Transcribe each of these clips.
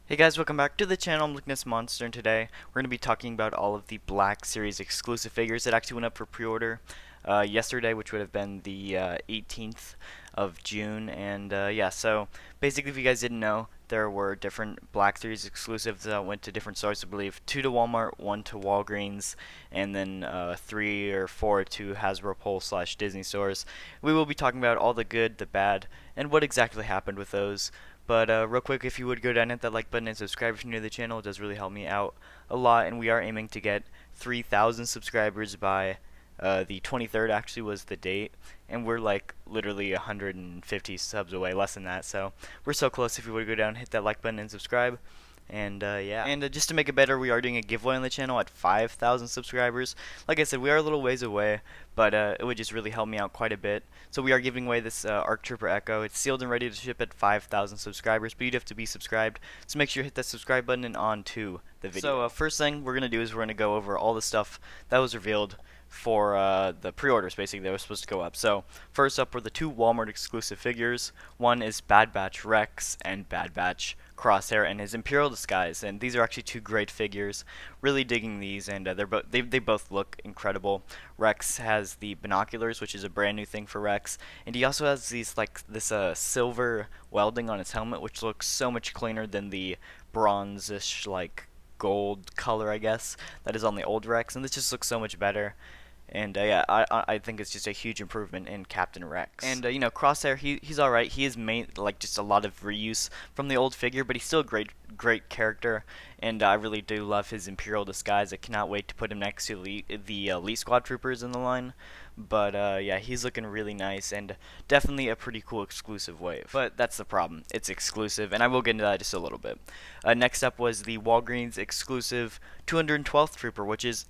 Hey guys, welcome back to the channel. I'm Lickness Monster, and today we're going to be talking about all of the Black Series exclusive figures that actually went up for pre-order yesterday, which would have been the 18th of June. And yeah, so basically, if you guys didn't know, there were different Black Series exclusives that went to different stores. I believe 2 to Walmart, 1 to Walgreens, and then 3 or 4 to Hasbro Pulse / Disney stores. We will be talking about all the good, the bad, and what exactly happened with those. But real quick, if you would go down and hit that like button and subscribe if you're new to the channel, it does really help me out a lot. And we are aiming to get 3,000 subscribers by the 23rd. Actually, was the date, and we're like literally 150 subs away, less than that. So we're so close. If you would go down, hit that like button and subscribe. And yeah, and just to make it better, we are doing a giveaway on the channel at 5,000 subscribers. Like I said, we are a little ways away, but it would just really help me out quite a bit. So we are giving away this Arc Trooper Echo. It's sealed and ready to ship at 5,000 subscribers, but you'd have to be subscribed. So make sure you hit that subscribe button and on to the video. So first thing we're gonna do is we're gonna go over all the stuff that was revealed for the pre-orders, basically, that was supposed to go up. So first up were the 2 Walmart exclusive figures. One is Bad Batch Rex and Bad Batch Crosshair and his Imperial disguise, and these are actually 2 great figures. Really digging these, and they both look incredible. Rex has the binoculars, which is a brand new thing for Rex, and he also has these this silver welding on his helmet, which looks so much cleaner than the bronzish gold color, I guess, that is on the old Rex, and this just looks so much better. And yeah, I think it's just a huge improvement in Captain Rex. And you know, Crosshair, he's all right. He is just a lot of reuse from the old figure, but he's still a great character. And I really do love his Imperial disguise. I cannot wait to put him next to the Elite Squad Troopers in the line. But yeah, he's looking really nice and definitely a pretty cool exclusive wave. But that's the problem. It's exclusive, and I will get into that just a little bit. Next up was the Walgreens exclusive 212th Trooper, which is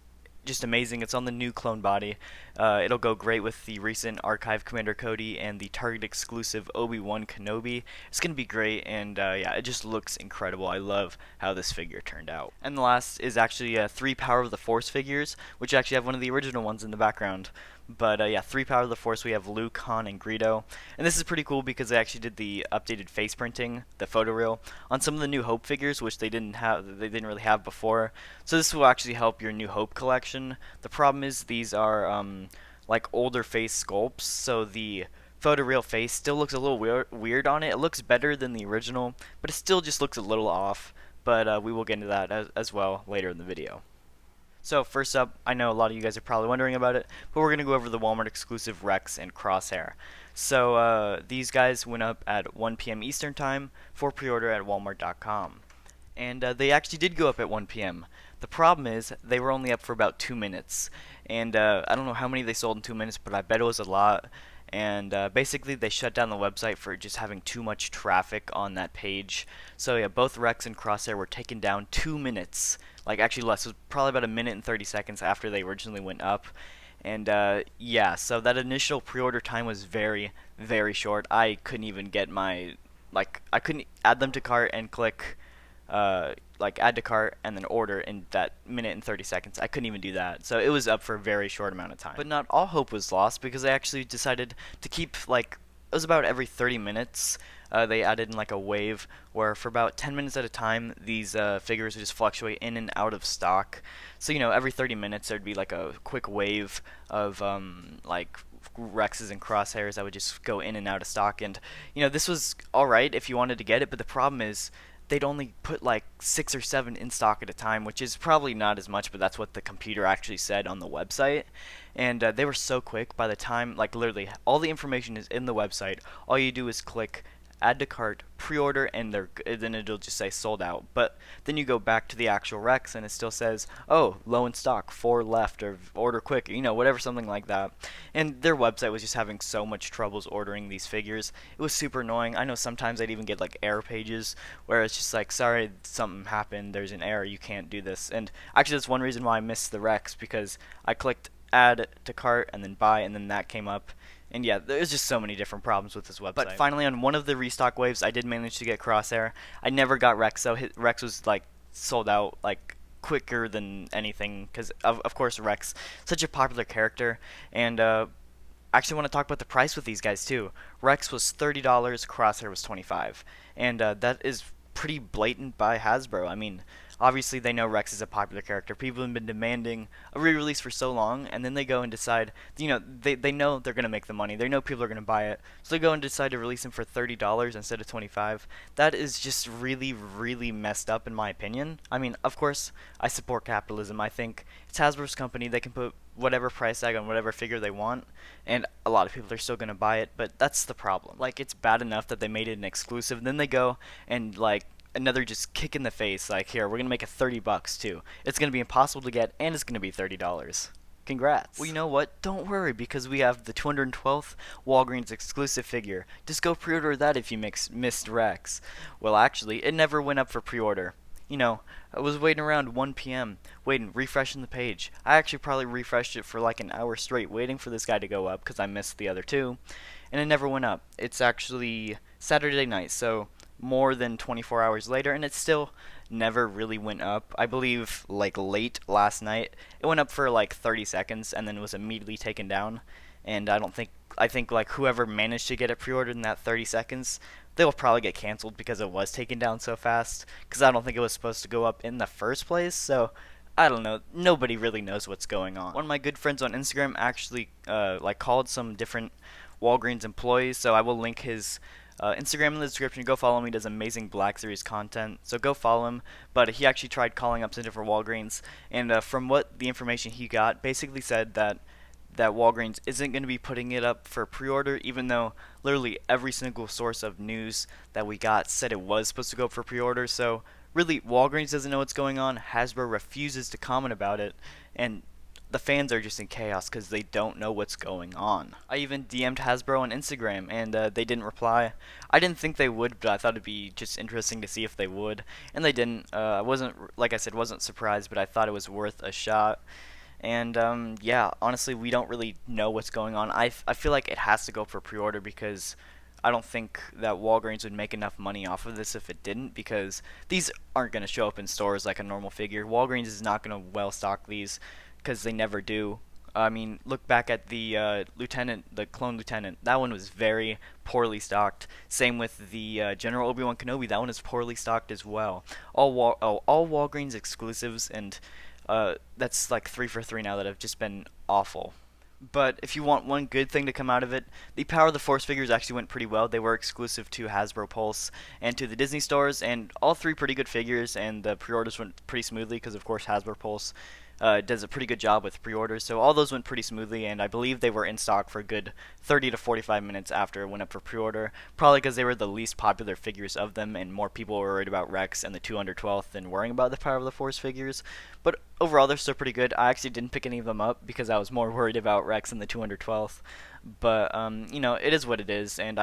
just amazing. It's on the new clone body. It'll go great with the recent Archive Commander Cody and the Target exclusive Obi-Wan Kenobi. It's gonna be great, and yeah, it just looks incredible. I love how this figure turned out. And the last is actually 3 Power of the Force figures, which actually have one of the original ones in the background. But yeah, 3 Power of the Force, we have Luke, Han, and Greedo. And this is pretty cool because they actually did the updated face printing, the photoreal, on some of the New Hope figures, which they didn't really have before. So this will actually help your New Hope collection. The problem is these are like older face sculpts, so the photoreal face still looks a little weird on it. It looks better than the original, but it still just looks a little off. But we will get into that as well later in the video. So first up, I know a lot of you guys are probably wondering about it, but we're going to go over the Walmart exclusive Rex and Crosshair. So these guys went up at 1 p.m. Eastern Time for pre-order at walmart.com. And they actually did go up at 1 p.m. The problem is they were only up for about 2 minutes. And I don't know how many they sold in 2 minutes, but I bet it was a lot. And basically they shut down the website for just having too much traffic on that page. So yeah, both Rex and Crosshair were taken down 2 minutes, like actually less. It was probably about 1 minute and 30 seconds after they originally went up. And yeah, so that initial pre-order time was very short. I couldn't even get my I couldn't add them to cart and click add to cart and then order in that 1 minute and 30 seconds. I couldn't even do that. So it was up for a very short amount of time. But not all hope was lost, because they actually decided to keep it was about every 30 minutes. They added in a wave where for about 10 minutes at a time these figures would just fluctuate in and out of stock. So you know, every 30 minutes there'd be a quick wave of Rexes and Crosshairs that would just go in and out of stock. And you know, this was alright if you wanted to get it, but the problem is they'd only put 6 or 7 in stock at a time, which is probably not as much, but that's what the computer actually said on the website. And they were so quick. By the time, literally all the information is in the website. All you do is click add to cart, pre-order, and then it'll just say sold out. But then you go back to the actual Rex and it still says, oh, low in stock, 4 left, or order quick, you know, whatever, something like that. And their website was just having so much troubles ordering these figures. It was super annoying. I know sometimes I'd even get error pages where it's just sorry, something happened, there's an error, you can't do this. And actually that's one reason why I missed the Rex, because I clicked add to cart and then buy, and then that came up. And yeah, there's just so many different problems with this website. But finally, on one of the restock waves, I did manage to get Crosshair. I never got Rex, so Rex was sold out quicker than anything, because of course Rex, such a popular character. And I actually want to talk about the price with these guys too. Rex was $30, Crosshair was $25, and that is pretty blatant by Hasbro. I mean, obviously they know Rex is a popular character. People have been demanding a re-release for so long, and then they go and decide, they know they're going to make the money. They know people are going to buy it. So they go and decide to release him for $30 instead of 25. That is just really, really messed up in my opinion. I mean, of course, I support capitalism. I think it's Hasbro's company. They can put whatever price tag on whatever figure they want, and a lot of people are still going to buy it, but that's the problem. Like, it's bad enough that they made it an exclusive, and then they go and, like, another just kick in the face, like, here, we're going to make it $30 too. It's going to be impossible to get, and it's going to be $30. Congrats. Well, you know what? Don't worry, because we have the 212th Walgreens exclusive figure. Just go pre-order that if you missed Rex. Well, actually, it never went up for pre-order. I was waiting around 1 p.m., refreshing the page. I actually probably refreshed it for like an hour straight, waiting for this guy to go up, because I missed the other two, and it never went up. It's actually Saturday night, so more than 24 hours later, and it still never really went up. I believe, like, late last night, it went up for like 30 seconds, and then was immediately taken down, and I think like whoever managed to get it pre-ordered in that 30 seconds, they'll probably get canceled because it was taken down so fast, because I don't think it was supposed to go up in the first place, so I don't know. Nobody really knows what's going on. One of my good friends on Instagram actually like called some different Walgreens employees, so I will link his Instagram in the description. Go follow him. He does amazing Black Series content, so go follow him. But he actually tried calling up some different Walgreens, and from what the information he got, basically said that Walgreens isn't going to be putting it up for pre-order, even though literally every single source of news that we got said it was supposed to go up for pre-order. So really, Walgreens doesn't know what's going on. Hasbro refuses to comment about it, and the fans are just in chaos because they don't know what's going on. I even DM'd Hasbro on Instagram, and they didn't reply. I didn't think they would, but I thought it'd be just interesting to see if they would, and they didn't. I wasn't, like I said, wasn't surprised, but I thought it was worth a shot. And yeah, honestly, we don't really know what's going on. I feel like it has to go for pre-order, because I don't think that Walgreens would make enough money off of this if it didn't, because these aren't going to show up in stores like a normal figure. Walgreens is not going to well stock these, because they never do. I mean, look back at the the clone lieutenant. That one was very poorly stocked. Same with the General Obi-Wan Kenobi. That one is poorly stocked as well. All Walgreens exclusives, and that's like 3 for 3 now that have just been awful. But if you want one good thing to come out of it, the Power of the Force figures actually went pretty well. They were exclusive to Hasbro Pulse and to the Disney stores, and all three pretty good figures, and the pre-orders went pretty smoothly because, of course, Hasbro Pulse does a pretty good job with pre-orders. So all those went pretty smoothly, and I believe they were in stock for a good 30 to 45 minutes after it went up for pre-order, probably because they were the least popular figures of them, and more people were worried about Rex and the 212th than worrying about the Power of the Force figures. But overall, they're still pretty good. I actually didn't pick any of them up because I was more worried about Rex and the 212th. But it is what it is, and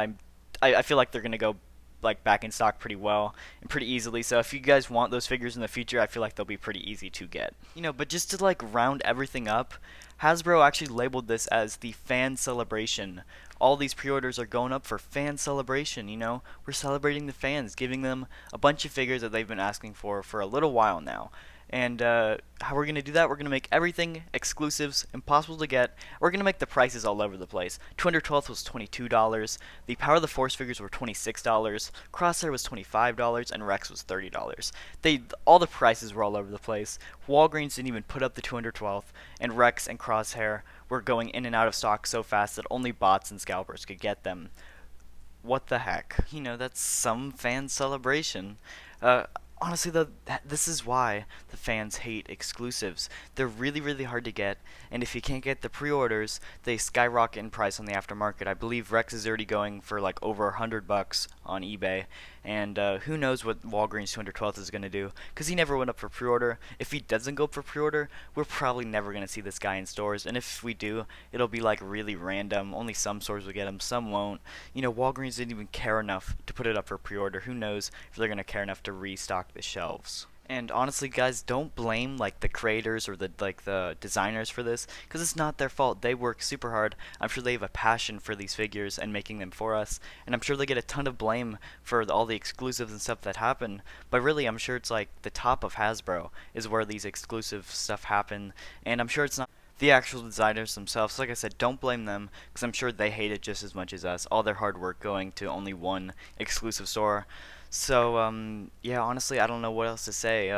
I feel like they're gonna go like back in stock pretty well and pretty easily. So if you guys want those figures in the future, I feel like they'll be pretty easy to get. But just to like round everything up, Hasbro actually labeled this as the fan celebration. All these pre-orders are going up for fan celebration. We're celebrating the fans, giving them a bunch of figures that they've been asking for a little while now. And how we're going to do that, we're going to make everything exclusives, impossible to get. We're going to make the prices all over the place. 212th was $22. The Power of the Force figures were $26. Crosshair was $25, and Rex was $30. All the prices were all over the place. Walgreens didn't even put up the 212th, and Rex and Crosshair were going in and out of stock so fast that only bots and scalpers could get them. What the heck? That's some fan celebration. Honestly, though, this is why the fans hate exclusives. They're really, really hard to get, and if you can't get the pre-orders, they skyrocket in price on the aftermarket. I believe Rex is already going for like over $100 on eBay, and who knows what Walgreens 212th is going to do, because he never went up for pre-order. If he doesn't go up for pre-order, we're probably never going to see this guy in stores, and if we do, it'll be like really random. Only some stores will get him, some won't. Walgreens didn't even care enough to put it up for pre-order. Who knows if they're going to care enough to restock the shelves. And honestly, guys, don't blame like the creators or the designers for this, because it's not their fault. They work super hard. I'm sure they have a passion for these figures and making them for us, and I'm sure they get a ton of blame for all the exclusives and stuff that happen. But really, I'm sure it's like the top of Hasbro is where these exclusive stuff happen, and I'm sure it's not the actual designers themselves. Like I said, don't blame them, because I'm sure they hate it just as much as us. All their hard work going to only one exclusive store. So yeah, honestly, I don't know what else to say.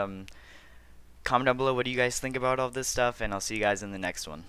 Comment down below what do you guys think about all this stuff, and I'll see you guys in the next one.